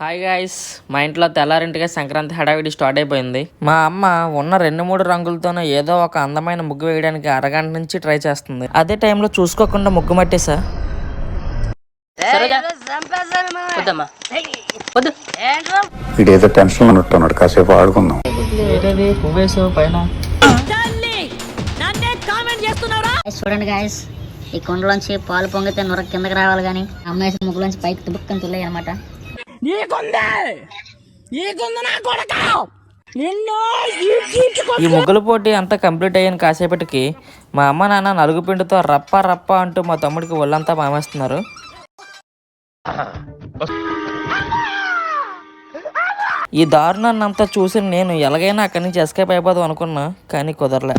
Hi guys, మా ఇంట్లో తెల్లారింటిగా సంక్రాంతి హడావిడి స్టార్ట్ అయిపోయింది. మా అమ్మ ఉన్న 2-3 రంగులతోనే ఏదో ఒక అందమైన ముగ్గు వేయడానికి అరగంట నుంచి ట్రై చేస్తుంది. అదే టైంలో చూసుకోకుండా ముగ్గు మట్టేసా. ఇదేదో టెన్షన్ ఉన్నట్టున్నాడు, కాసేపు ఆడుకుందాం. చూడండి గాయస్, ఈ కుండలోంచి పాలు పొంగితే నొర కిందకి రావాలి కానీ అమ్మేసిన ముగ్గులోంచి పైకి తుబుక్కని తుల్లాయి అనమాట. ఈ ముగ్గుల పోటీ అంతా కంప్లీట్ అయ్యాను కాసేపటికి మా అమ్మ నాన్న నలుగు పిండితో రప్ప రప్ప అంటూ మా తమ్ముడికి ఒళ్ళంతా మామేస్తున్నారు. ఈ దారుణాన్ని అంతా చూసి నేను ఎలాగైనా అక్కడి నుంచి ఎస్కేప్ అయిపోదాం అనుకున్నా, కానీ కుదరలే.